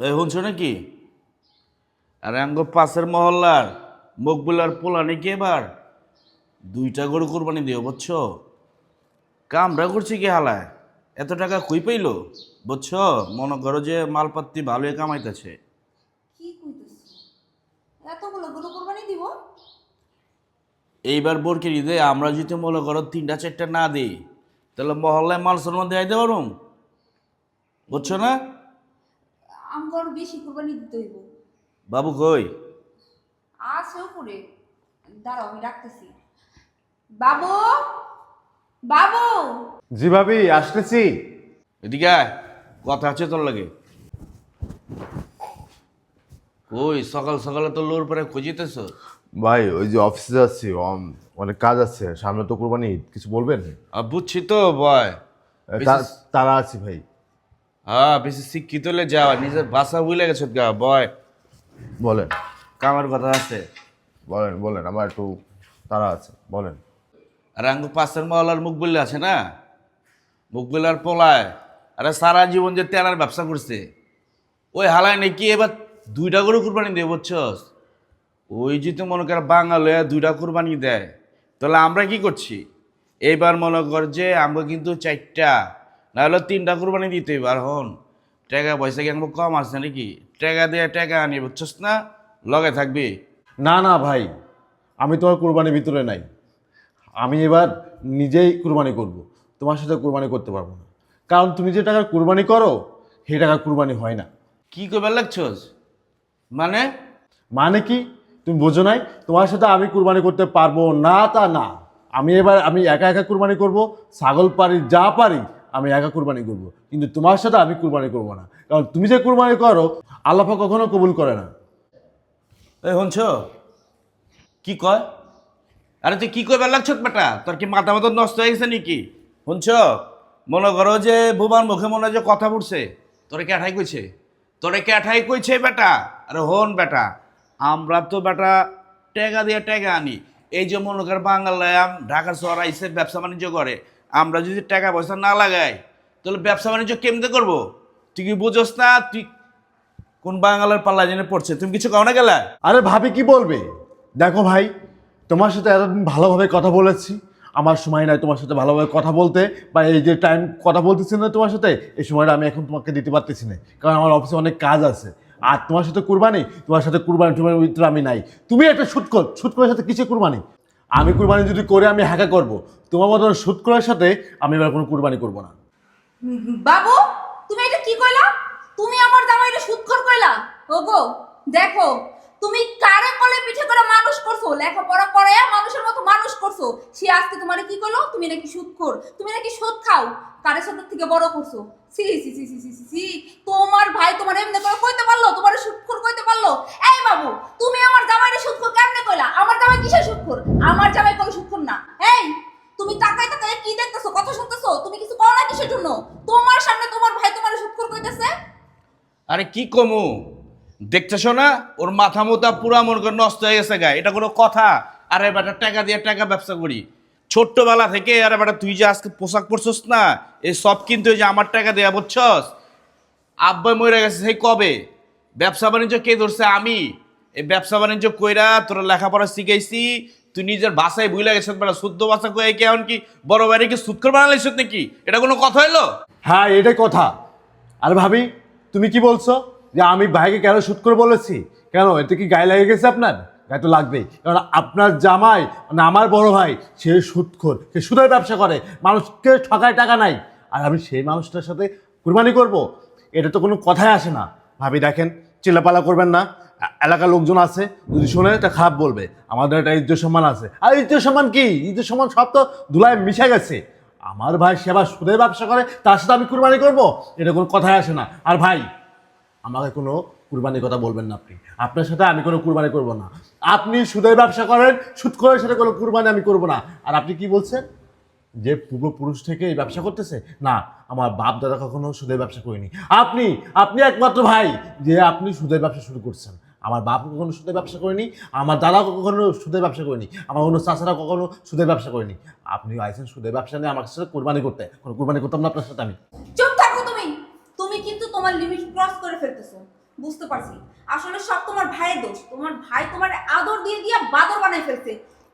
এই শুনছো নাকি? আর আঙ্গ পাশের মহল্লার মকবুলার পোলা নাকি এবার 2টা গরু কোরবানি দিও, বুঝছো? কামরা করছি কি হালায়, এত টাকা কই পাইল? বুঝছো, মনে করো যে মালপাত্তি ভালোই কামাইতেছে। কি কইতেছ? এতগুলো গরু কোরবানি দিব? এইবার বোরকের ঈদে আমরা যদি মনে করো 3টা 4টা না দিই, তাহলে মহল্লায় মাল সলমান দিয়ে আইতে পারুম, বুঝছো না? আমাকে আরো বেশি কোরবানি দিতে হইব। বাবু কই? আছে উপরে, দাঁড়াও আমি ডাকতেছি। বাবু, বাবু। জি ভাবি, আসতেছি। এদিকে আয়, কথা আছে তোর লাগে। কই সকাল সকালে তো লোর পরে খুঁজিতেছ? ভাই ওই যে অফিসে যাচ্ছি, অনেক কাজ আছে, সামনে তো কুরবানি ঈদ, কিছু বলবেন? বুঝছি তো বয়। তারা আছি ভাই। হ্যাঁ, বেশি শিক্ষিত হলে যাওয়া, নিজের ভাষা ভুলে গেছো গা বয়। বলেন কামের কথা আছে। বলেন বলেন, আমার একটু তারা আছে, বলেন। আর আঙ্গু পাশের মহলার মুকবিল্লা আছে না, মুকবিল্লার পোলায়, আরে সারা জীবন যে তেলার ব্যবসা করছে, ওই হালায় নাকি এবার 2টা গরু কুরবানি দিয়ে, বুঝছস? ওই যে তো মনে কর বাঙালি 2টা কুরবানি দেয়, তাহলে আমরা কি করছি? এইবার মনে কর যে আমরা কিন্তু 4টা না হলে 3টা কুরবানি দিতে হইব। আর হন, টাকা পয়সা কি আমার কম আছে নাকি? টাকা দিয়ে টাকা আনি, বুঝছস না? লগে থাকবি। না না ভাই, আমি তোমার কুরবানির ভিতরে নাই। আমি এবার নিজেই কুরবানি করব, তোমার সাথে কুরবানি করতে পারবো না। কারণ তুমি যে টাকা কুরবানি করো, সেই টাকা কুরবানি হয় না। কি করবার লাগছস? মানে মানে কি, তুমি বোঝো নাই? তোমার সাথে আমি কুরবানি করতে পারবো না তা না। আমি একা একা কুরবানি করব, ছাগল পারি যা পারি আমি একা কুরবানি করব, কিন্তু তোমার সাথে আমি কুরবানি করব না। কারণ তুমি যে কুরবানি করো, আল্লাহ পাক কখনো কবুল করে না। এই শুনছ কি কয়? আরে তুই কি করবার লাগছ বেটা? তোর কি মাথা মতো নষ্ট হয়ে গেছে নাকি? শুনছ, মনে করো যে বুবার মুখে মনে হয় যে কথা পড়ছে, তোরে ক্যাঠাই কইছে, তোরে ক্যাঠাই কইছে বেটা। আরে হন বেটা, আমরা তো বেটা টেকা দিয়ে টেকা আনি। এই যে মনে কর বাঙালাম ঢাকার শহর আইসে ব্যবসা বাণিজ্য করে, আমরা যদি টাকা পয়সা না লাগাই তাহলে ব্যবসা বাণিজ্য কেমনে করবো? তুই কি বুঝোস না? তুই কোন বাঙালের পাল্লা জেনে পড়ছে, তুমি কিছু কাও না গেলা? আরে ভাবি কি বলবে? দেখো ভাই, তোমার সাথে এতদিন ভালোভাবে কথা বলেছি, আমার সময় নাই তোমার সাথে ভালোভাবে কথা বলতে, বা এই যে টাইম কথা বলতেছি না তোমার সাথে, এই সময়টা আমি এখন তোমাকে দিতে পারতেছি না, কারণ আমার অফিসে অনেক কাজ আছে। আর তোমার সাথে কুরবানি টুরবানির ভিতরে আমি নাই। তুমি একটা সুৎকরের সাথে কিসে কুরবানি? আমি কুরবানি যদি করে আমি হ্যাকা করব, তোমার মতো সুৎকরের সাথে আমি এবার কোনো কুরবানি করবো না। বাবু, তুমি এটা কি কইলা? তুমি আমার জামাইরে সুদখোর কইলা? ওগো, দেখো, তুমি কারে কোলে পিঠে করে মানুষ করছো, লেখাপড়া করে মানুষের মতো মানুষ করছো। সে আজকে তোমারে কি কইলো? তুমি নাকি সুদখোর, তুমি নাকি সুদ খাও, কারে ছোট থেকে বড় করছো। সি সি সি সি সি সি সি, তোমার ভাই তোমার এমনি করে কইতে পারলো? তোমারে সুদখোর কইতে পারলো? এই বাবু, তুমি আমার জামাইরে সুদখোর কেমনে কইলা? আমার জামাই কিসের সুদখোর? আমার জামাই কোনো সুদখোর না। এই, তুমি তাকাই তাকাই কি দেখতেছো, কথা শুনতেছো? তুমি কিছু করো না কিসের জন্য? তোমার সামনে তোমার ভাই তোমার সুদখোর কইতেছে। আরে কি কমু, দেখতেছো না ওর মাথা মোতা পুরা মন করে নষ্ট হয়ে গেছে গায়ে, এটা কোনো কথা? আরে বেটা টাকা দিয়ে টাকা ব্যবসা করি ছোট্টবেলা থেকে। আরে বেটা তুই যে আজকে পোশাক পরছস না, এই সব কিন্তু এই যে আমার টাকা দেয়া, বুঝছস? আব্বা মরে গেছে সেই কবে, ব্যবসা বাণিজ্য কে ধরছে? আমি। এই ব্যবসা বাণিজ্য কইরা তোরা লেখাপড়া শিখাইছি, তুই নিজের ভাষায় ভুলে গেছিস বেটা, শুদ্ধ ভাষা কয়ে কি এমন কি বড় বাইরে কি সুৎকর বানালিস নাকি? এটা কোনো কথা হইলো? হ্যাঁ, এটাই কথা। আর ভাবি, তুমি কি বলছো যে আমি ভাইকে কেন শুট করে বলেছি? কেন, এতে কি গায়ে লেগে গেছে আপনার? গায়ে তো লাগবেই, কারণ আপনার জামাই মানে আমার বড় ভাই, সে সুদখোর, সে সুদের ব্যবসা করে, মানুষকে ঠকায়, টাকা নাই। আর আমি সেই মানুষটার সাথে কুরবানি করব? এটা তো কোনো কথাই আসে না। ভাবি দেখেন, চিল্লাপালা করবেন না, এলাকার লোকজন আছে, যদি শোনে তা খারাপ বলবে। আমাদের একটা ইজ্জত সম্মান আছে, আর ইজ্জত সম্মান কি, ইজ্জত সম্মান সব তো ধুলায় মিশে গেছে। আমার ভাই সেবা সুদের ব্যবসা করে, তার সাথে আমি কুরবানি করব? এটা কোনো কথাই আসে না। আর ভাই, আমাকে কোনো কুরবানির কথা বলবেন না আপনি, আপনার সাথে আমি কোনো কুরবানি করব না। আপনি সুদের ব্যবসা করেন, সুদ করে সাথে কোনো কুরবানি আমি করব না। আর আপনি কি বলছেন যে পূর্বপুরুষ থেকে এই ব্যবসা করতেছে? না, আমার বাপ দাদা কখনো সুদের ব্যবসা করেনি। আপনি আপনি একমাত্র ভাই যে আপনি সুদের ব্যবসা শুরু করছেন। আমার বাপ কখনো সুদের ব্যবসা করেনি, আমার দাদা কখনো সুদের ব্যবসা করেনি, আমার অন্য চাচারা কখনো সুদের ব্যবসা করেনি। আপনি আইসেন সুদের ব্যবসা নিয়ে আমার সাথে কোরবানি করতে, কোনো কোরবানি করতাম না আপনার সাথে আমি। চুপ থাকো তুমি। তুমি কিন্তু তোমার লিমিট ক্রস করে ফেলতেছো। বুঝতে পারছি আসলে সব তোমার ভাইয়ের দোষ। তোমার ভাই তোমার আদর দিয়ে দিয়া বাদর বানাই ফেলছে।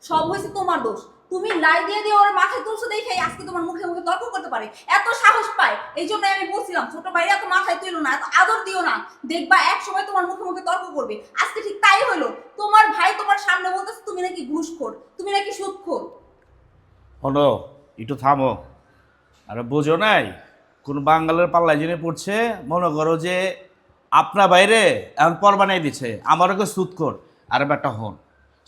সব হয়েছে তোমার দোষ। তুমি লাই দিয়ে দিয়ে ওর মাথায় তুলছো দেখে আজকে তোমার মুখে মুখে তর্ক করতে পারে, এত সাহস পায়। এই জন্য আমি বলছিলাম ছোট ভাইরা এত মাথায় তুলো না, এত আদর দিও না, দেখবা এক সময় তোমার মুখে মুখে তর্ক করবে। আজকে ঠিক তাই হলো। তোমার ভাই তোমার সামনে বলতেছে তুমি নাকি ঘুষখোর, তুমি নাকি সুদখোর। হলো একটু থামো। আরে বোঝো নাই কোন বাঙালের পাল্লায় জেনে পড়ছে, মনে করো যে আপনা বাইরে এখন পর বানাই দিচ্ছে আমারও কেউ সুদ কর। আরে বেটা হন,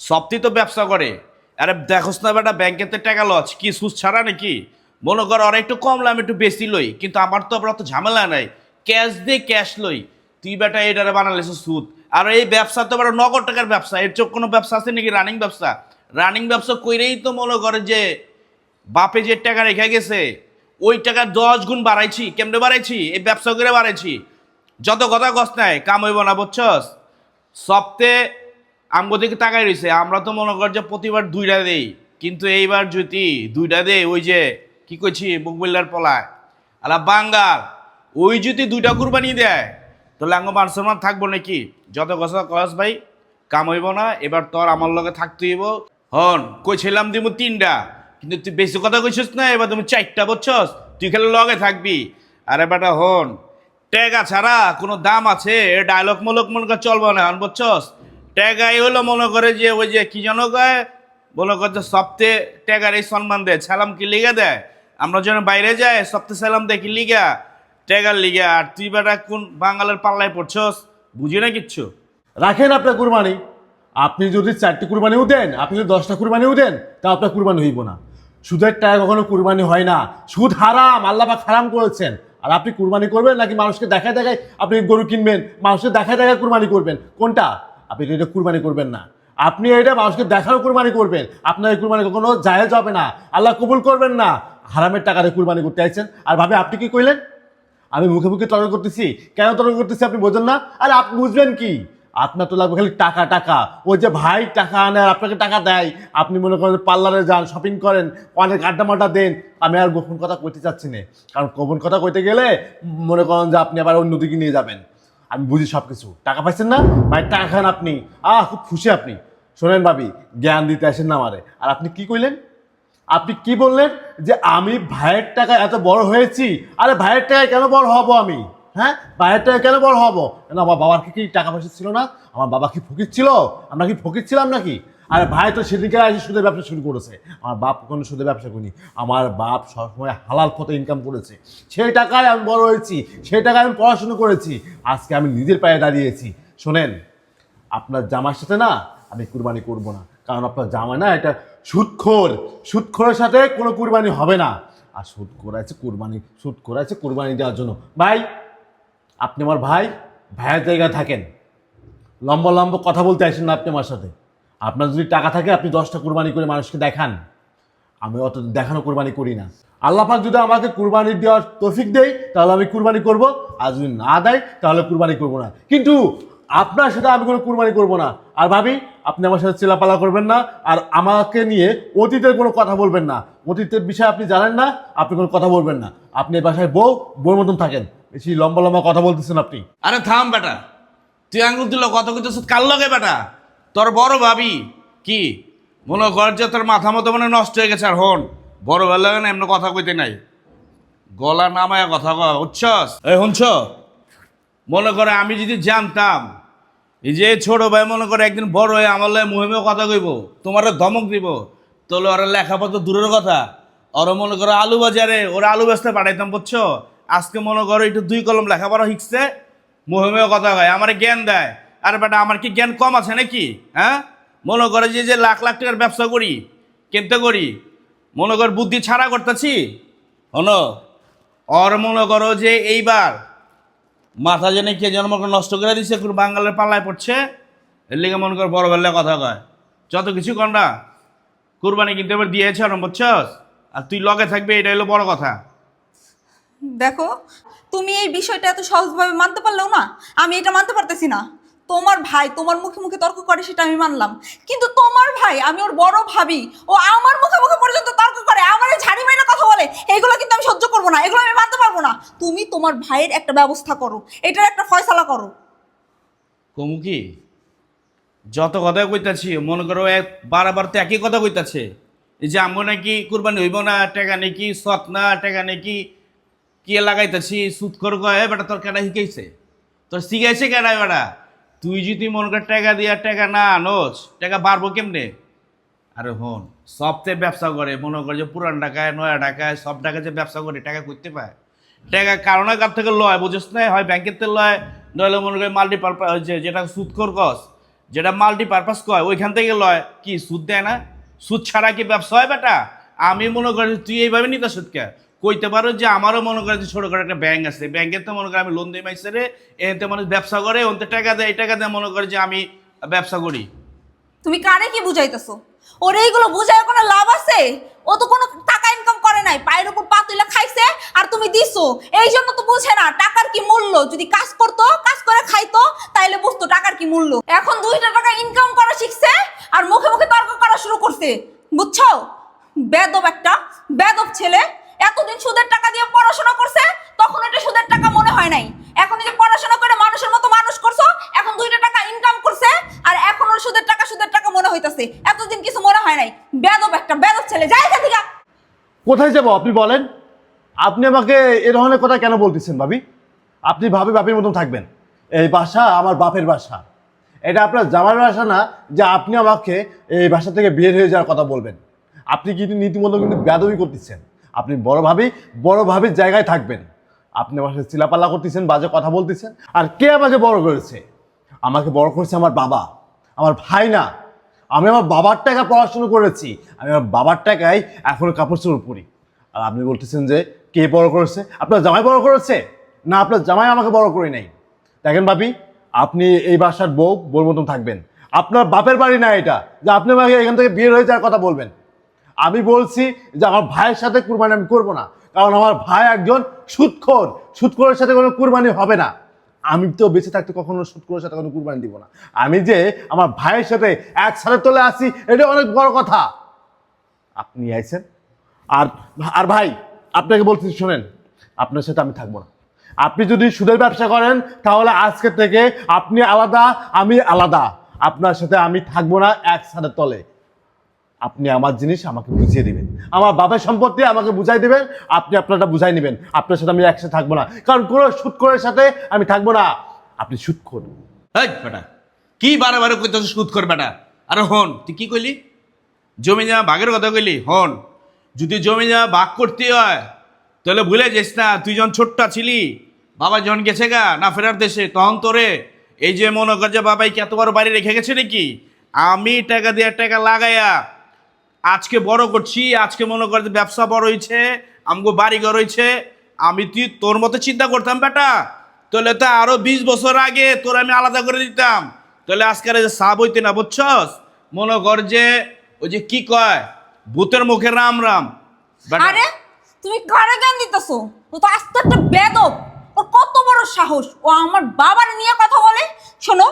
সবটি তো ব্যবসা করে। আরে দেখোস না বেটা ব্যাংকেতে টাকা লচ কি সুদ ছাড়া নাকি? মনে করো ওরা একটু কম লাম একটু বেশি লই, কিন্তু আমার তো আবার অত ঝামেলা নাই, ক্যাশ দিয়ে ক্যাশ লই। তুই বেটা এটারে বানালিস সুদ। আর এই ব্যবসা তো বেটা নগদ টাকার ব্যবসা, এর চোখ কোনো ব্যবসা আছে নাকি? রানিং ব্যবসা। রানিং ব্যবসা কইরেই তো মনে করে যে বাপে যে টাকা রেখে গেছে ওই টাকা 10 গুণ বাড়াইছি। কেমনে বাড়াইছি? এই ব্যবসা করে বাড়াইছি। যত কথা কস নাই কাম হইব না, বুঝছস? সপ্তাহে আমগো দিকে তাকাই রয়েছে, আমরা তো মনে কর যে প্রতিবার 2টা দেই, কিন্তু এইবার যদি 2টা দেই ওই যে কি কইছি বুকবিল্লার পলায় আলা বাঙ্গাল, ওই যদি 2টা কুরবানি দেয় তাহলে আঙ্গ মান সম্মান থাকবো নাকি? যত কথা কস ভাই কাম হইব না। এবার তোর আমার লগে থাকতে হইব। হন কইছিলাম দিব 3টা, কিন্তু তুই বেশি কথা কইছিস না, এবার তুমি 4টা, বুঝছস? তুই খেলে লগে থাকবি। আরে বেটা হন, ট্যাগা ছাড়া কোনো দাম আছে? ডায়লগ মূলক মনে করে চলবো না, বুঝছস? ট্যাগাই হলো মনে করে যে ওই যে কি যেন কয়, মনে কর যে সপ্তাহে ট্যাগার এই সম্মান দেয়। সালাম কি লিগা দেয়? আমরা যেন বাইরে যাই সপ্তাহে সালাম দেয় কি লিগা? ট্যাগার লিগা। আর তুই বেটা কোন বাঙালের পাল্লায় পড়ছস? বুঝি না কিচ্ছু। রাখেন আপনার কুরবানি। আপনি যদি 4টি কুরবানিও দেন, আপনি যদি 10টা কুরবানিও দেন, তা আপনার কুরবানি হইব না। সুদের টাকা কখনো কুরবানি হয় না। সুদ হারাম, আল্লাহ পাক হারাম করেছেন। আর আপনি কুরবানি করবেন নাকি মানুষকে দেখায় দেখায় আপনি গরু কিনবেন, মানুষকে দেখায় দেখায় কুরবানি করবেন? কোনটা? আপনি এটা কুরবানি করবেন না। আপনি এটা মানুষকে দেখানো কুরবানি করবেন। আপনার এই কুরবানি কখনো জায়েজ হবে না, আল্লাহ কবুল করবেন না। হারামের টাকা দিয়ে কুরবানি করতে চাইছেন। আর ভাবে আপনি কি কইলেন? আমি মুখে মুখে তর্ক করতেছি। কেন তর্ক করতেছি আপনি বোঝেন না? আরে আপনি বুঝবেন কি? আপনার তো লাগবে খালি টাকা টাকা। ওই যে ভাই টাকা আনে আর আপনাকে টাকা দেয়, আপনি মনে করেন পার্লারে যান, শপিং করেন, অনেক আড্ডা মাড্ডা দেন। আমি আর গোপন কথা কইতে চাচ্ছি না, কারণ গোপন কথা কইতে গেলে মনে করেন যে আপনি আবার অন্যদিকে নিয়ে যাবেন। আমি বুঝি সব কিছু। টাকা পাইছেন না ভাই, টাকা খান আপনি। খুব খুশি আপনি। শোনেন ভাবি, জ্ঞান দিতে আসেন না আমারে। আর আপনি কি কইলেন? আপনি কি বললেন যে আমি ভাইয়ের টাকায় এত বড় হয়েছি? আরে ভাইয়ের টাকায় কেন বড় হব আমি? হ্যাঁ, ভাইয়ের টাকায় কেন বড় হব? কেন আমার বাবার কি টাকা পয়সা ছিল না? আমার বাবা কি ফকির ছিল? আমরা কি ফকির ছিলাম নাকি? আরে ভাই তো সেদিকে এসে সুদের ব্যবসা শুরু করেছে। আমার বাপ কোনো সুদের ব্যবসা করিনি। আমার বাপ সবসময় হালাল পথে ইনকাম করেছে। সেই টাকায় আমি বড় হয়েছি, সেই টাকায় আমি পড়াশুনো করেছি। আজকে আমি নিজের পায়ে দাঁড়িয়েছি। শোনেন, আপনার জামার সাথে না আমি কুরবানি করব না, কারণ আপনার জামা না এটা সুদখোর। সুদখোরের সাথে কোনো কুরবানি হবে না। আর সুদ করাইছে কুরবানি, সুদ করাইছে কুরবানি দেওয়ার জন্য। ভাই, আপনি আমার ভাই, ভাইয়ের জায়গায় থাকেন। লম্বা লম্বা কথা বলতে আসেন না আপনি আমার সাথে। আপনার যদি টাকা থাকে আপনি 10টা কুরবানি করে মানুষকে দেখান। আমি অত দেখানো কুরবানি করি না। আল্লাহ পাক যদি আমাকে কুরবানি দেওয়ার তৌফিক দেয় তাহলে আমি কুরবানি করব, আর যদি না দেয় তাহলে কুরবানি করব না। কিন্তু আপনার সাথে আমি কোনো কুরবানি করব না। আর ভাবি, আপনি আমার সাথে চিলাপালা করবেন না, আর আমাকে নিয়ে অতীতের কোনো কথা বলবেন না। অতীতের বিষয়ে আপনি জানেন না, আপনি কোনো কথা বলবেন না। আপনি এই বাসায় বউর মতন থাকেন। বেশি লম্বা লম্বা কথা বলতেছেন আপনি। আরে থাম বেটা, তুই আঙুল দিল কত কইতেছ কার লগে বেটা? তোর বড় ভাবি কি মনে কর যে তোর মাথা মতো মানে নষ্ট হয়ে গেছে। আর হন, বড় ভাই লাগে না এমন কথা কইতে নাই, গলা নামায় কথা কয়, বুঝছস? এই শুনছ, মনে করে আমি যদি জানতাম এই যে ছোট ভাই মনে করে একদিন বড় হয়ে আমার লাগে মুহে মুহে কথা কইব, তোমার ধমক দিব, তাহলে ওরা লেখাপড়া দূরের কথা, ওরা মনে করো আলু বাজারে ওরা আলু বেচতে পাঠাইতাম, বুঝছো? আজকে মনে করো একটু 2 কলম লেখাপড়া শিখছে, মুহে মুহে কথা কয়, আমার জ্ঞান দেয়। আর বেটা আমার কি জ্ঞান কম আছে নাকি? হ্যাঁ, মনে করে যে লাখ লাখ টাকার ব্যবসা করি, কেমতে করি, মনে কর বুদ্ধি ছাড়া করতেছি। হনো, ওর মনে করো যে এইবার মাথা জেনে কে জন্ম নষ্ট করে দিচ্ছে, বাঙালের পাল্লায় পড়ছে, এর লিগে মনে কর বড় বেলায় কথা কয়। যত কিছু কন্ডা কুরবানি কিন্তু এবার দিয়েছে, বুঝছস? আর তুই লগে থাকবি, এটা হলো বড় কথা। দেখো, তুমি এই বিষয়টা এত সহজভাবে মানতে পারলেও না, আমি এটা মানতে পারতেছি না। তোমার ভাই তোমার মুখে মুখে তর্ক করে সেটা আমি মানলাম, কিন্তু তোমার ভাই, আমি ওর বড় ভাবি, ও আমার মুখে মুখে পর্যন্ত তর্ক করে, আমার ঝাড়ি মাইনা কথা বলে, এগুলো কিন্তু আমি সহ্য করবো না, এগুলো আমি মানতে পারবো না। তুমি তোমার ভাইয়ের একটা ব্যবস্থা করো, এটার একটা ফয়সালা করো। কমু কি যত কথা কইতাছি মনে করো বারবার তো একই কথা কইতাছে এই যে আমগো নাকি কুরবানি হইব না টাকা নাকি সৎ না টাকা নাকি কি লাগাইতাছি সুদ কর গয়ে বেটা তোর কেডা শিখাইছে তোর শিখাইছে কেডা বেটা তুই যদি মনে কর টাকা দিয়া টাকা না আনোস টাকা বাড়বো কেমনে আরে হন সবতে ব্যবসা করে মনে করে যে পুরান টাকায় নয়া টাকায় সব টাকায় যে ব্যবসা করে টাকা করতে পায় টাকা কারণে কার থেকে লয় বুঝিস না হয় ব্যাংকের থেকে লয় নইলে মনে করে মাল্টিপারপাস যেটা সুদ কর কস যেটা মাল্টিপারপাস কয় ওইখান থেকে লয় কি সুদ দেয় না সুদ ছাড়া কি ব্যবসা হয় বেটা আমি মনে করি তুই এইভাবে নিতে সুদকে কইতে পারো যে আমারও মনে করে যে ছোটো করে একটা ব্যাংক আছে ব্যাংকের তো মনে করে আমি লোন দিই মাইছে রে এতে মানুষ ব্যবসা করে ওতে টাকা দেয় এই টাকা দেয় মনে করে যে আমি ব্যবসা করি। তুমি কারে কি বুঝাইতেছো? ওর এইগুলো বুঝায় কোনো লাভ আছে? ও তো কোনো টাকা ইনকাম করে নাই, পায়ের উপর পা তুলে খাইছে আর তুমি দিছো। এই জন্য তো বুঝে না টাকার কি মূল্য। যদি কাজ করতো, কাজ করে খাইতো, তাইলে বুঝতো টাকার কি মূল্য। এখন 2টা টাকা ইনকাম করা শিখছে আর মুখে মুখে তর্ক করা শুরু করছে, বুঝছো? বেদব একটা, বেদব ছেলে। এতদিন সুদের টাকা দিয়ে পড়াশোনা করছে, তখন এটা সুদের টাকা মনে হয় নাই। এখন এই যে পড়াশোনা করে মানুষের মতো মানুষ করছো, এখন 2টা টাকা ইনকাম করছে আর এখন ওর সুদের টাকা মনে হইতাছে। এতদিন কিছু মনে হয় নাই। বেদব একটা, বেদব ছেলে। যাই এখান থেকে। কোথায় যাবো আপনি বলেন? আপনি আমাকে এ ধরনের কথা কেন বলতেছেন ভাবি? আপনি বাপের মতন থাকবেন। এই বাসা আমার বাপের বাসা, এটা আপনার জামার বাসা না যে আপনি আমাকে এই বাসা থেকে বের হয়ে যাওয়ার কথা বলবেন। আপনি কিন্তু নীতিমতো কিন্তু বেয়াদবি করতেছেন। আপনি বড় ভাবির জায়গায় থাকবেন। আপনি আমার সাথে চিলাপাল্লা করতেছেন, বাজে কথা বলতেছেন। আর কে আমাকে বড় করেছে? আমাকে বড় করেছে আমার বাবা, আমার ভাই না। আমি আমার বাবার টাকা পড়াশুনো করেছি, আমি আমার বাবার টাকায় এখনো কাপড় চোপড় পরি। আর আপনি বলতেছেন যে কে বড় করেছে? আপনার জামাই বড় করেছে? না, আপনার জামাই আমাকে বড় করে নাই। দেখেন ভাবি, আপনি এই বাসার বউর মতন থাকবেন। আপনার বাপের বাড়ি না এটা যে আপনি আমাকে এখান থেকে বের হয়ে যাওয়ার কথা বলবেন। আমি বলছি যে আমার ভাইয়ের সাথে কুরবানি আমি করবো না, কারণ আমার ভাই একজন সুদখোরের সাথে কোনো কুরবানি হবে না। আমি তো বেঁচে থাকতে কখনো সুদখোরের সাথে কোনো কুরবানি দিব না। আমি যে আমার ভাইয়ের সাথে একসাথে তোলে আসি, এটা অনেক বড় কথা। আপনি আইছেন আর ভাই, আপনাকে বলছি শোনেন, আপনার সাথে আমি থাকবো না। আপনি যদি সুদের ব্যবসা করেন তাহলে আজকে থেকে আপনি আলাদা, আমি আলাদা। আপনার সাথে আমি থাকবো না একসাথে তলে। আপনি আমার জিনিস আমাকে বুঝিয়ে দিবেন, আমার বাবার সম্পত্তি আমাকে বুঝাই দিবেন, আপনি আপনারটা বুঝাই নেবেন। আপনার সাথে আমি একসাথে থাকবো না, কারণ কোনো সুদখোরের সাথে আমি থাকবো না। আপনি সুদখোর। এই বেটা কি বারে বারে কইতেছ সুদ কর বেটা? আরে হন তুই কি কইলি? জমি জমা ভাগের কথা কইলি। হন, যদি জমি জমা ভাগ করতে হয় তাহলে ভুলে যাস না, তুই যখন ছোট্ট ছিলি, বাবা যখন গেছে গা না ফেরার দেশে, তখন তোরে এই যে মনে কর যে বাবাই কি এত বড় বাড়ি রেখে গেছে নাকি? আমি টাকা দিয়ে টাকা লাগাইয়া আজকে বড় করছি। আজকে মনে কর যে ব্যবসা বড় হয়েছে, আমগো বাড়ি ঘর হয়েছে। আমি তুই তোর মতো চিন্তা করতাম বেটা, তাহলে তো আরো 20 বছর আগে তোর আমি আলাদা করে দিতাম। তাহলে আজকের যে সাব হইতে না, বুঝছস? মনে কর যে ওই যে কি কয়, ভূতের মুখে রাম রাম। বেটা, আরে তুমি কারে জ্ঞান দিতেছো? ও তো আস্তে একটা বেদব। ওর কত বড় সাহস, ও আমার বাবার নিয়ে কথা বলে। শোনো,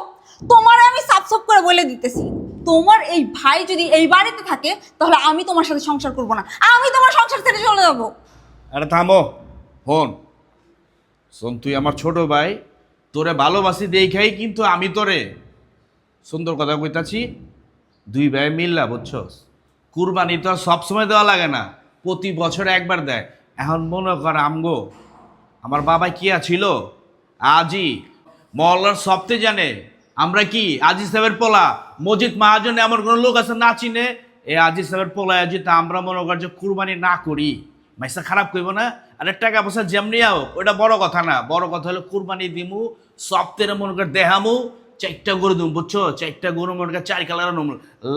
তোমার আমি সাফ করে বলে দিতেছি, তোমার এই ভাই যদি এই বাড়িতে থাকে তাহলে আমি তোমার সাথে সংসার করব না। আমি তোমার সংসার ছেড়ে চলে যাবো। আরে থামো। হন শোন, তুই আমার ছোট ভাই, তোরে ভালোবাসি দেখাই কিন্তু আমি তোরে সুন্দর কথা কইতাছি। 2 ভাই মিল্লা, বুঝছস? কুরবানি তো আর সবসময় দেওয়া লাগে না, প্রতি বছরে একবার দেয়। এখন মনে কর আমগো আমার বাবা কি ছিল, আজই মহল্লার সবতে জানে আমরা কি আজি সাহেবের পোলা। মসজিদ মাহাজনে এমন কোনো লোক আছে না চিনে এ আজি সাহেবের পোলা। আজি তা আমরা মনে কর যে কুরবানি না করি, মাইসা খারাপ করবো না। আরে টাকা পয়সা যেমনি হোক ওটা বড় কথা না, বড় কথা হলো কুরবানি দিমু সপ্তাহে মনে কর দেহামু 4টা গরু দিমু, বুঝছো? 4টা গরু মনে কর 4 কালার আনুম,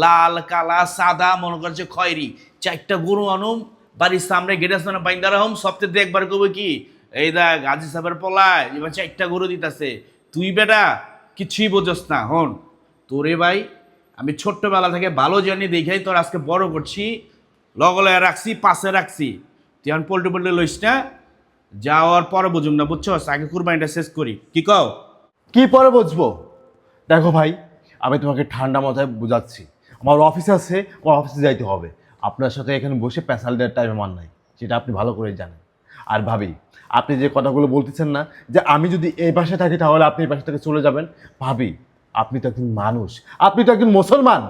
লাল কালা সাদা মনে কর যে খয়েরি। 4টা গরু আনুম, বাড়ির সামনে গেটের সামনে বাইন্দা রাখুম। সপ্তাহে দেখবার করবো কি এই দেখ আজি সাহেবের পোলায় এবার 4টা গরু দিতেছে। তুই বেটা কিছুই বোঝস না। হন তোরে ভাই আমি ছোট্টবেলা থেকে ভালো জানি দেখাই তোর আজকে বড় করছি, লগলে রাখছি, পাশে রাখছি। তুই এখন পোল্ট্রি লইস না, যাওয়ার পরে বুঝুম না, বুঝছস? আগে কুরবানিটা শেষ করি। কি কও? কি পরে বুঝবো? দেখো ভাই, আমি তোমাকে ঠান্ডা মাথায় বুঝাচ্ছি। আমার অফিস আছে, আমার অফিসে যাইতে হবে। আপনার সাথে এখানে বসে প্যাসাল দেওয়ার টাইম আমার নাই, সেটা আপনি ভালো করেই জানেন। আর ভাবি, আপনি যে কথাগুলো বলতেছেন না যে আমি যদি এই বাসায় থাকি তাহলে আপনি এই বাসা থেকে চলে যাবেন, ভাবি আপনি তো একজন মানুষ, আপনি তো একজন মুসলমান।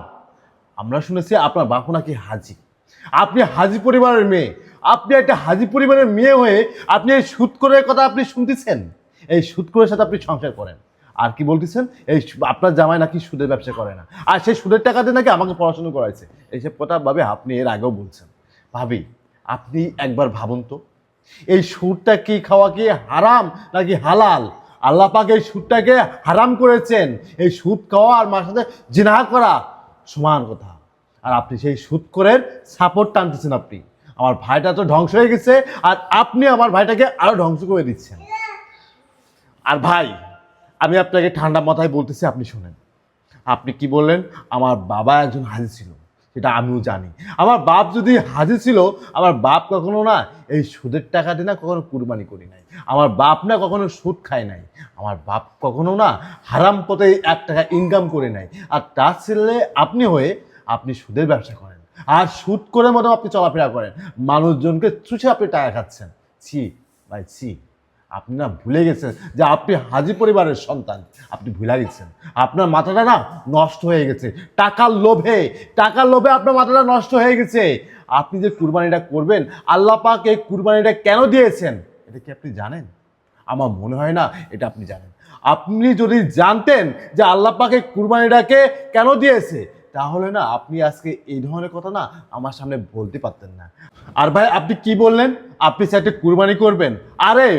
আমরা শুনেছি আপনার বাপু নাকি হাজি। আপনি হাজি পরিবারের মেয়ে, আপনি একটা হাজি পরিবারের মেয়ে হয়ে আপনি এই সুদখোরের কথা আপনি শুনতেছেন। এই সুদখোরের সাথে আপনি সংসার করেন। আর কি বলতেছেন, আপনার জামাই নাকি সুদের ব্যবসা করে না, আর সেই সুদের টাকা দিয়ে নাকি আমাকে পড়াশোনা করাইছে। এইসব কথা ভাবে আপনি এর আগেও বলছেন। ভাবি, আপনি একবার ভাবুন তো, এই সুদটা কি খাওয়া কি হারাম নাকি হালাল? আল্লাহ পাক এই সুদটাকে হারাম করেছেন। এই সুদ খাওয়া আর মার সাথে জিনা করা সমান কথা। আর আপনি সেই সুদ করে সাপোর্ট টানতেছেন। আপনি, আমার ভাইটা তো ধ্বংস হয়ে গেছে, আর আপনি আমার ভাইটাকে আরো ধ্বংস করে দিচ্ছেন। আর ভাই, আমি আপনাকে ঠান্ডা মাথায় বলতেছি, আপনি শোনেন। আপনি কি বললেন আমার বাবা একজন হাজি ছিল, সেটা আমিও জানি। আমার বাপ যদি হাজি ছিল, আমার বাপ কখনো না এই সুদের টাকা দিয়ে না কখনো কুরবানি করি নাই। আমার বাপ না কখনো সুদ খায় নাই। আমার বাপ কখনো না হারাম পথে 1 টাকা ইনকাম করে নাই। আর তার ছেলে আপনি হয়ে আপনি সুদের ব্যবসা করেন, আর সুদ করে মতো আপনি চলাফেরা করেন, মানুষজনকে চুষে আপনি টাকা খাচ্ছেন। ছি ভাই, ছি। আপনি না ভুলে গেছেন যে আপনি হাজি পরিবারের সন্তান। আপনি ভুলে গেছেন, আপনার মাথাটা না নষ্ট হয়ে গেছে টাকার লোভে। টাকার লোভে আপনার মাথাটা নষ্ট হয়ে গেছে। আপনি যে কুরবানিটা করবেন, আল্লাহ পাক এই কুরবানিটা কেন দিয়েছেন এটা কি আপনি জানেন? আমার মনে হয় না এটা আপনি জানেন। আপনি যদি জানতেন যে আল্লাহ পাক এই কুরবানিটাকে কেন দিয়েছে, তাহলে না আপনি আজকে এই ধরনের কথা না আমার সামনে বলতে পারতেন না। আর ভাই, আপনি কি বললেন আপনি চাইতে কুরবানি করবেন? আরে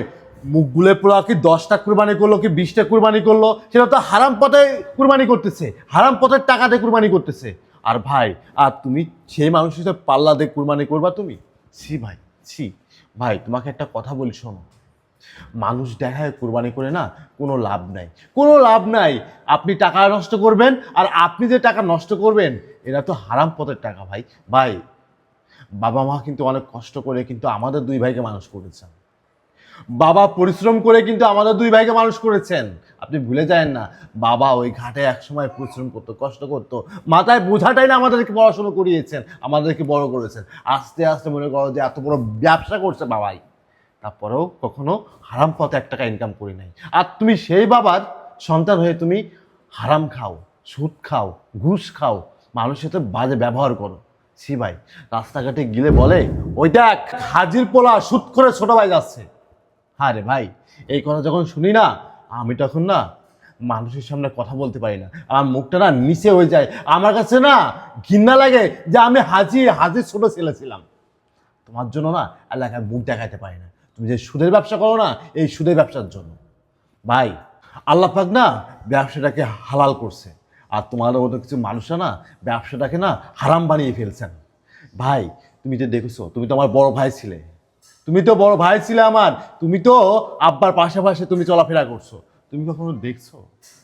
মুখ গুলে পুরো কি 10টা কুরবানি করলো কি 20টা কুরবানি করলো, সেটা তো হারাম পথে কুরবানি করতেছে, হারাম পথের টাকাতে কুরবানি করতেছে। আর ভাই, আর তুমি সেই মানুষ হিসেবে পাল্লা দিয়ে কুরবানি করবা তুমি? ছি ভাই, ছি। ভাই, তোমাকে একটা কথা বলি, শোনো। মানুষ দেখায় কুরবানি করে না কোনো লাভ নাই, কোনো লাভ নাই। আপনি টাকা নষ্ট করবেন, আর আপনি যে টাকা নষ্ট করবেন এটা তো হারাম পথের টাকা। ভাই ভাই, বাবা মা কিন্তু অনেক কষ্ট করে কিন্তু আমাদের 2 ভাইকে মানুষ করেছেন। বাবা পরিশ্রম করে কিন্তু আমাদের 2 ভাইকে মানুষ করেছেন। আপনি ভুলে যায়েন না, বাবা ওই ঘাটে একসময় পরিশ্রম করতো, কষ্ট করতো, মাথায় বোঝাটাই না আমাদেরকে পড়াশোনা করিয়েছেন, আমাদেরকে বড় করেছেন। আস্তে আস্তে মনে করো যে এত বড় ব্যবসা করছে বাবাই, তারপরেও কখনো হারাম পথে 1 টাকা ইনকাম করি নাই। আর তুমি সেই বাবার সন্তান হয়ে তুমি হারাম খাও, সুদ খাও, ঘুষ খাও, মানুষের সাথে বাজে ব্যবহার করো। ছি ভাই, রাস্তাঘাটে গেলে বলে ওই দেখ হাজির পোলা সুদ করে ছোট ভাই যাচ্ছে। হ্যাঁ রে ভাই, এই কথা যখন শুনি না, আমি তখন না মানুষের সামনে কথা বলতে পারি না, আমার মুখটা না নিচে হয়ে যায়। আমার কাছে না ঘৃণা লাগে যে আমি হাজির ছোট ছেলে ছিলাম। তোমার জন্য না এলাকায় মুখ দেখাতে পারি না। তুমি যে সুদের ব্যবসা করো না, এই সুদের ব্যবসার জন্য। ভাই, আল্লাহ পাক না ব্যবসাটাকে হালাল করছে, আর তোমাদের মতো কিছু মানুষরা না ব্যবসাটাকে না হারাম বানিয়ে ফেলছেন। ভাই, তুমি যে দেখেছো, তুমি তো আমার বড় ভাই ছিলে, তুমি তো বড় ভাই ছিলে আমার। তুমি তো আব্বার পাশাপাশি তুমি চলাফেরা করছো। তুমি কখনো দেখছো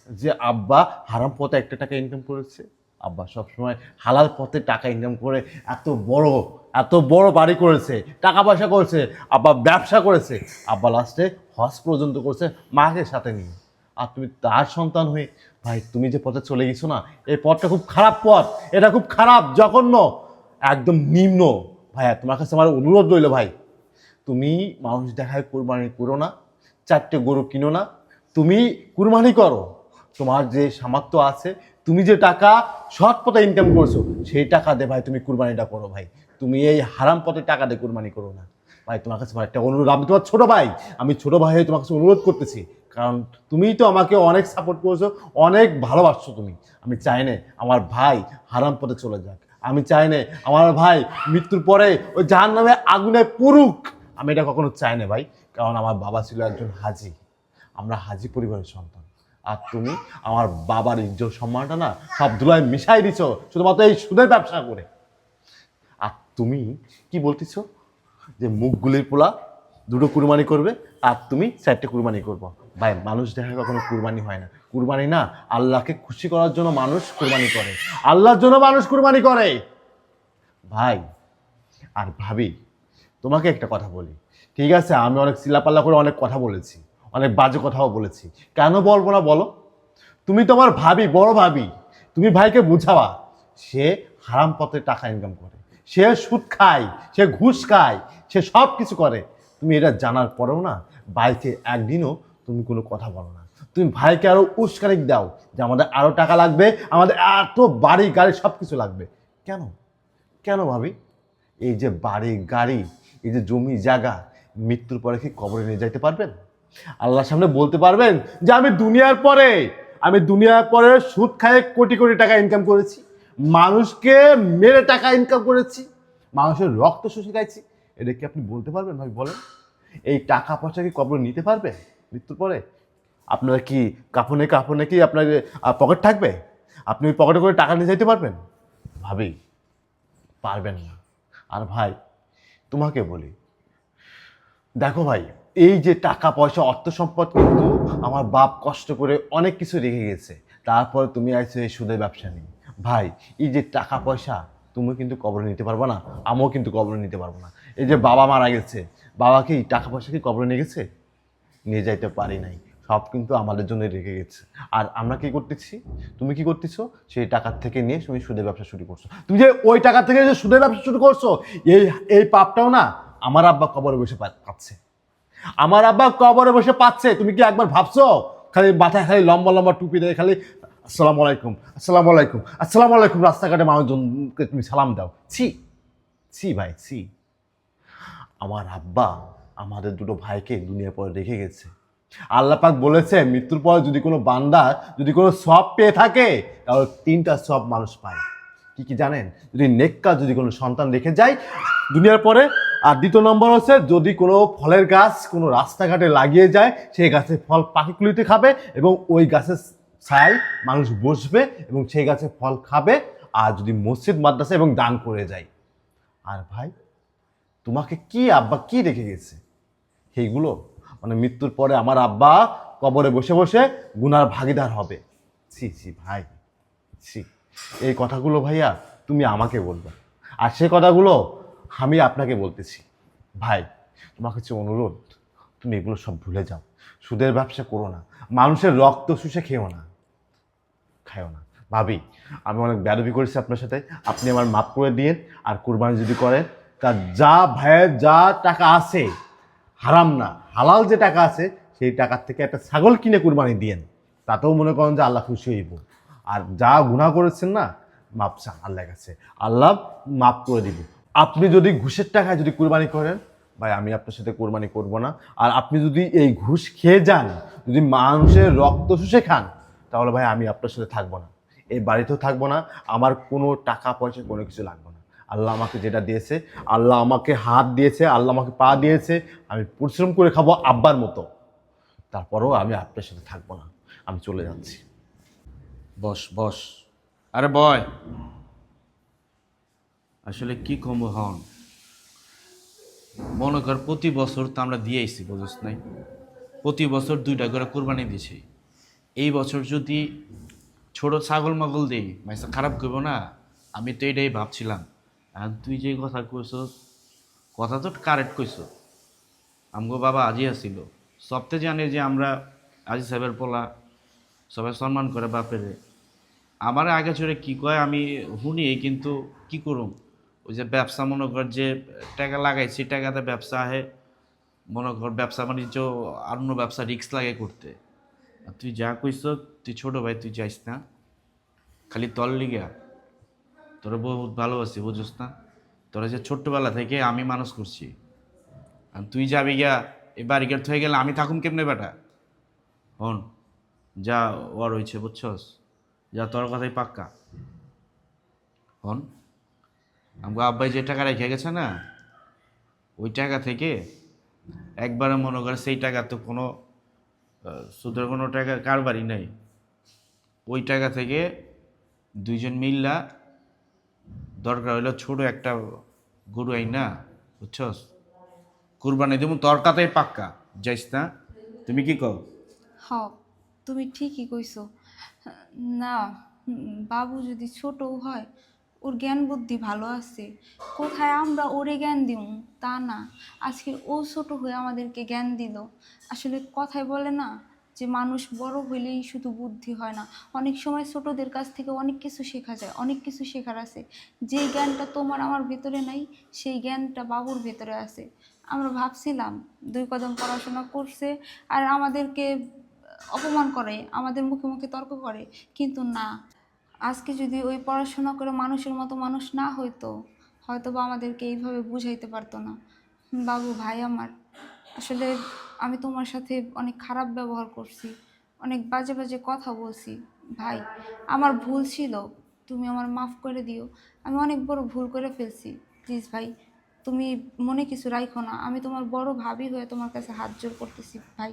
যে আব্বা হারাম পথে 1 টাকা ইনকাম করেছে? আব্বা সবসময় হালাল পথে টাকা ইনকাম করে এত বড় বাড়ি করেছে, টাকা পয়সা করেছে, আব্বা ব্যবসা করেছে, আব্বা লাস্টে হজ পর্যন্ত করছে মাকে সাথে নিয়ে। আর তুমি তার সন্তান হয়ে ভাই তুমি যে পথে চলে গেছো না, এই পথটা খুব খারাপ পথ। এটা খুব খারাপ, জঘন্য, একদম নিম্ন। ভাইয়া, তোমার কাছে আমার অনুরোধ রইল ভাই, তুমি মানুষ দেখায় কুরবানি করো না, 4টে গরু কিনো না, তুমি কুরবানি করো। তোমার যে সামর্থ্য আছে, তুমি যে টাকা সৎ পথে ইনকাম করছো, সেই টাকা দিয়ে ভাই তুমি কুরবানিটা করো। ভাই, তুমি এই হারাম পথে টাকা দিয়ে কুরবানি করো না। ভাই, তোমার কাছে একটা অনুরোধ, আমি তোমার ছোট ভাই, আমি ছোট ভাই হয়ে তোমার কাছে অনুরোধ করতেছি, কারণ তুমিই তো আমাকে অনেক সাপোর্ট করেছো, অনেক ভালোবাসছো তুমি। আমি চাই না আমার ভাই হারাম পথে চলে যাক, আমি চাই না আমার ভাই মৃত্যুর পরে ওই জাহান্নামে আগুনে পুরুক। আমি এটা কখনো চাই না ভাই, কারণ আমার বাবা ছিল একজন হাজি, আমরা হাজি পরিবারের সন্তান। আর তুমি আমার বাবার ইজ্জত সম্মানটা না সব ধুলায় মিশাই দিছো শুধুমাত্র এই সুদের ব্যবসা করে। আর তুমি কি বলতেছো যে মুখগুলির পোলা 2টো কুরবানি করবে, আর তুমি 4টে কুরবানি করবো? ভাই, মানুষ দেখা কখনো কুরবানি হয় না। কুরবানি না আল্লাহকে খুশি করার জন্য মানুষ কুরবানি করে, আল্লাহর জন্য মানুষ কুরবানি করে। ভাই আর ভাবি, তোমাকে একটা কথা বলি, ঠিক আছে আমি অনেক চিল্লাপাল্লা করে অনেক কথা বলেছি, অনেক বাজে কথাও বলেছি, কেন বলবো না বলো? তুমি তোমার ভাবি, বড় ভাবি, তুমি ভাইকে বুঝাবা, সে হারাম পথে টাকা ইনকাম করে, সে সুদ খায়, সে ঘুষ খায়, সে সব কিছু করে। তুমি এটা জানার পরেও না ভাইকে একদিনও তুমি কোনো কথা বলো না। তুমি ভাইকে আরো উস্কানি দাও যে আমাদের আরো টাকা লাগবে, আমাদের এত বাড়ি গাড়ি সব কিছু লাগবে। কেন কেন ভাবি? এই যে বাড়ি গাড়ি, এই যে জমি জায়গা, মৃত্যুর পরে কি কবরে নিয়ে যাইতে পারবেন? আল্লাহর সামনে বলতে পারবেন যে আমি দুনিয়ার পরে সুদ খায় কোটি কোটি টাকা ইনকাম করেছি, মানুষকে মেরে টাকা ইনকাম করেছি, মানুষের রক্ত শুষে খাইছি? এটা কি আপনি বলতে পারবেন ভাই? বলেন, এই টাকা পয়সা কি কবরে নিতে পারবে মৃত্যুর পরে? আপনারা কি কাফনে কাফনে কি আপনার পকেট থাকবে? আপনি ওই পকেটে করে টাকা নিয়ে যাইতে পারবেন? ভাবি, পারবেন না। আর ভাই তোমাকে বলি, দেখো ভাই, এই যে টাকা পয়সা অর্থ সম্পদ কিন্তু আমার বাপ কষ্ট করে অনেক কিছু রেখে গেছে, তারপরে তুমি আইছো এই সুদের ব্যবসা নিয়ে। ভাই, এই যে টাকা পয়সা তুমি কিন্তু কবরে নিতে পারবো না, আমিও কিন্তু কবরে নিতে পারবো না। এই যে বাবা মারা গেছে, বাবা কি টাকা পয়সা কি কবরে নিয়ে গেছে? নিয়ে যাইতে পারি নাই, সব কিন্তু আমাদের জন্য রেখে গেছে। আর আমরা কি করতেছি, তুমি কি করতেছো, সেই টাকার থেকে নিয়ে তুমি সুদের ব্যবসা শুরু করছো। তুমি যে ওই টাকা থেকে যে সুদের ব্যবসা শুরু করছো, এই এই পাপটাও না আমার আব্বা কবরে বসে পাচ্ছে, আমার আব্বা কবরে বসে পাচ্ছে। তুমি কি একবার ভাবছো? খালি মাথায় খালি লম্বা লম্বা টুপি দেয়, খালি আসসালামু আলাইকুম আসসালামু আলাইকুম আসসালামু আলাইকুম, রাস্তাঘাটে মানুষজনকে তুমি সালাম দাও। ছি ছি ভাই, ছি। আমার আব্বা আমাদের দুটো ভাইকে দুনিয়ার পরে রেখে গেছে। আল্লাহ পাক বলেছে মৃত্যুর পর যদি কোনো বান্দা যদি কোনো সব পেয়ে থাকে, তাহলে 3টা সব মানুষ পায়। কি কি জানেন? যদি নেককার যদি কোনো সন্তান রেখে যায় দুনিয়ার পরে, আর 2 নম্বর হচ্ছে যদি কোনো ফলের গাছ কোনো রাস্তাঘাটে লাগিয়ে যায়, সেই গাছের ফল পাখিগুলিতে খাবে এবং ওই গাছের ছায় মানুষ বসবে এবং সেই গাছের ফল খাবে। আর যদি মসজিদ মাদ্রাসা এবং দান করে যায়। আর ভাই, তোমাকে কি আব্বা কি রেখে গেছে সেইগুলো, মানে মৃত্যুর পরে আমার আব্বা কবরে বসে বসে গুনার ভাগিদার হবে। ছি ছি ভাই, ছি। এই কথাগুলো ভাইয়া তুমি আমাকে বলবে, আর সে কথাগুলো আমি আপনাকে বলতেছি। ভাই, তোমার কাছে অনুরোধ, তুমি এগুলো সব ভুলে যাও, সুদের ব্যবসা করো না, মানুষের রক্ত শুষে খেও না, খায়ও না। ভাবি, আমি অনেক বেয়াদবি করেছি আপনার সাথে, আপনি আমার মাফ করে দিন। আর কুরবানি যদি করেন, তার যা ভাইয়ের যা টাকা আছে, হারাম না হালাল যে টাকা আছে, সেই টাকার থেকে একটা ছাগল কিনে কুরবানি দিয়েন, তাতেও মনে করেন যে আল্লাহ খুশি হইব। আর যা গুনাহ করেছেন না, মাপ চান আল্লাহর কাছে, আল্লাহ মাফ করে দিব। আপনি যদি ঘুষের টাকায় যদি কুরবানি করেন, ভাই আমি আপনার সাথে কোরবানি করব না। আর আপনি যদি এই ঘুষ খেয়ে যান, যদি মানুষের রক্ত শুষে খান, তাহলে ভাই আমি আপনার সাথে থাকবো না, এই বাড়িতেও থাকবো না, আমার কোনো টাকা পয়সা কোনো কিছু লাগবে না। আল্লাহ আমাকে যেটা দিয়েছে, আল্লাহ আমাকে হাত দিয়েছে, আল্লাহ আমাকে পা দিয়েছে, আমি পরিশ্রম করে খাবো আব্বার মতো, তারপরেও আমি আপনার সাথে থাকবো না, আমি চলে যাচ্ছি। বস বস, আরে বয়। আসলে কি কম হন, মনে কর প্রতি বছর তো আমরা দিয়ে আইছি, বুঝছ নাই? প্রতি বছর 2টা করে কোরবানি দিছি। এই বছর যদি ছোট ছাগল মাগল দিই, মাইসা খারাপ করবো না? আমি তো এটাই ভাবছিলাম। আর তুই যে কথা কইস, কথা তো কারেক্ট কইস। আমগো বাবা আজি আসিল, সবতে জানে যে আমরা আজি সাহেবের পোলা, সবাই সম্মান করে বাপেরে। আমার আগে চড়ে কি কয় আমি শুনি, কিন্তু কি করুম, ওই যে ব্যবসা মনে কর যে টাকা লাগাইছি, টাকাতে ব্যবসা আহে, মনে কর ব্যবসা বাণিজ্য আর অন্য ব্যবসা রিস্ক লাগে করতে। আর তুই যা কইস, তুই ছোট ভাই, তুই যাইস না, খালি তল লিগা তোরা বহুত ভালোবাসি, বুঝছ না? তোরা যে ছোট্টবেলা থেকে আমি মানুষ করছি, আর তুই যাবি গিয়া এই বাড়িঘাট হয়ে গেলে আমি থাকুম কেমনে বেটা? হন, যা ওর হয়েছে বুঝছস, যা তোর কথাই পাক্কা। হন, আমাকে আব্বাই যে টাকা রেখে গেছে না, ওই টাকা থেকে একবারে মনে করে সেই টাকা তো কোনো সুদের কোনো টাকা কারবারই নাই। ওই টাকা থেকে 2জন মিল্লা দরকার হইলো ছোট একটা গরু আই না, বুঝছস, কুরবানি দেবো, তোর কথাই পাক্কা, যাইস না? তুমি কি কও? হ, তুমি ঠিকই কইছো। না, বাবু যদি ছোটও হয়, ওর জ্ঞান বুদ্ধি ভালো আছে, কোথায় আমরা ওরে জ্ঞান দিব তা না, আজকে ও ছোট হয়ে আমাদেরকে জ্ঞান দিল। আসলে কথায় বলে না যে মানুষ বড় হইলেই শুধু বুদ্ধি হয় না, অনেক সময় ছোটদের কাছ থেকে অনেক কিছু শেখা যায়, অনেক কিছু শেখার আছে। যেই জ্ঞানটা তোমার আমার ভেতরে নাই, সেই জ্ঞানটা বাবুর ভেতরে আছে। আমরা ভাবছিলাম 2 কদম পড়াশোনা করছে আর আমাদেরকে অপমান করে, আমাদের মুখে মুখে তর্ক করে। কিন্তু না, আজকে যদি ওই পড়াশোনা করে মানুষের মতো মানুষ না হইতো, হয়তো বা আমাদেরকে এইভাবে বুঝাইতে পারতো না। বাবু ভাই আমার, আসলে আমি তোমার সাথে অনেক খারাপ ব্যবহার করছি, অনেক বাজে বাজে কথা বলছি। ভাই, আমার ভুল ছিল, তুমি আমার মাফ করে দিও। আমি অনেক বড় ভুল করে ফেলছি। প্লিজ ভাই, তুমি মনে কিছু রাখো না। আমি তোমার বড় ভাবি হয়ে তোমার কাছে হাত জোড় করতেছি ভাই,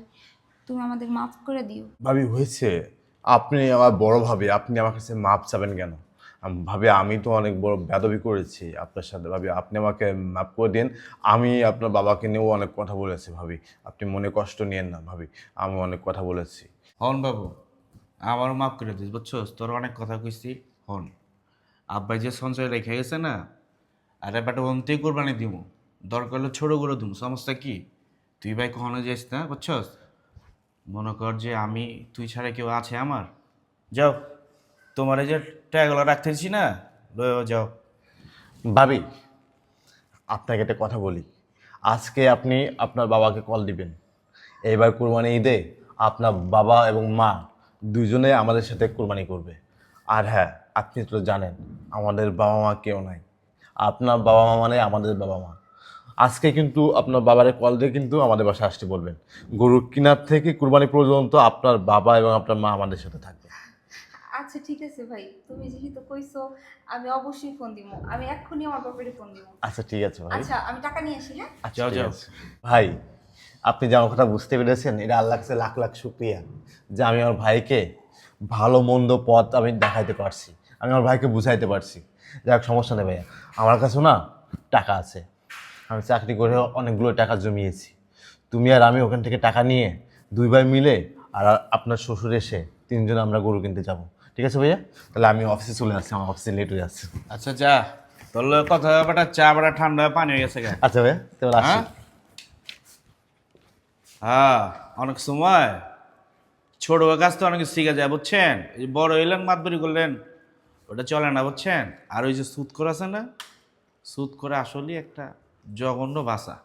তুমি আমাদের মাফ করে দিও। ভাবি হয়েছে, আপনি আমার বড় ভাবি, আপনি আমার কাছে মাপ চাবেন কেন? ভাবি আমি তো অনেক বড় বেয়াদবি করেছি আপনার সাথে, ভাবি আপনি আমাকে মাপ করে দিন। আমি আপনার বাবাকে নিয়েও অনেক কথা বলেছি ভাবি, আপনি মনে কষ্ট নিয়েন না ভাবি, আমি অনেক কথা বলেছি। হন বাবু, আমারও মাফ করে দিস, বুঝছোস? তোর অনেক কথা কইছি। হন, আব্বাই যে সঞ্চয় রেখে গেছে না, আরে বেটা অন্তেই কোরবানি দিমু, দরকার হলে ছোটো করে দিমু, সমস্যা কি? তুই ভাই কখনো যাইস না, বুঝছস? মনে কর যে আমি, তুই ছাড়া কেউ আছে আমার? যাও, তোমার এই যে টাকাগুলো রাখতেছি না, লয়ে যাও। ভাবি আপনাকে একটা কথা বলি, আজকে আপনি আপনার বাবাকে কল দিবেন। এইবার কোরবানি ঈদে আপনার বাবা এবং মা দুজনে আমাদের সাথে কোরবানি করবে। আর হ্যাঁ, আপনি তো জানেন আমাদের বাবা মা কেউ নাই, আপনার বাবা মা মানে আমাদের বাবা মা। আজকে কিন্তু আপনার বাবারে কল দিয়ে কিন্তু আমাদের বাসায় আসতে বলবেন। গরু কেনার থেকে কোরবানি পর্যন্ত আপনার বাবা এবং আপনার মা আমাদের সাথে থাকবে। আচ্ছা ঠিক আছে ভাই, তুমি যেহেতু কইছো আমি অবশ্যই ফোন দিব, আমি এক্ষুনি আমার বাপের ফোন দিব। আচ্ছা ঠিক আছে ভাই। আচ্ছা আমি টাকা নিয়ে আসি, হ্যাঁ? আচ্ছা, যাও, ঠিক যাও। আছে। ভাই, আপনি যে আমার কথা বুঝতে পেরেছেন, এটা আল্লাহর কাছে লাখ লাখ শুকরিয়া যে আমি আমার ভাইকে ভালো মন্দ পথ আমি দেখাইতে পারছি, আমি আমার ভাইকে বুঝাইতে পারছি। যাক, সমস্যা নেই ভাইয়া, আমার কাছেও না টাকা আছে, আমি চাকরি করে অনেকগুলো টাকা জমিয়েছি। তুমি আর আমি ওখান থেকে টাকা নিয়ে দুই ভাই মিলে আর আপনার শ্বশুর এসে তিনজন আমরা গরু কিনতে যাব। ঠিক আছে ভাইয়া, তাহলে আমি অফিসে চলে আসছি, আমার অফিসে লেট হয়ে যাচ্ছে। আচ্ছা যা, তোর লগে কথা হবে, বেটা চা বেটা ঠান্ডা হয়ে পানি হয়ে গেছে গা। আচ্ছা ভাইয়া, তাহলে আসি। হ্যাঁ হ্যাঁ, অনেক সময় ছোট কাজ তো অনেক শিখা যায়, বুঝছেন? এই বড় হইলেন মাতবরি করলেন, ওটা চলে না, বুঝছেন? আর ওই যে সুদ করে আছে না, সুদ করে আসলে একটা জঘন্য ভাষা।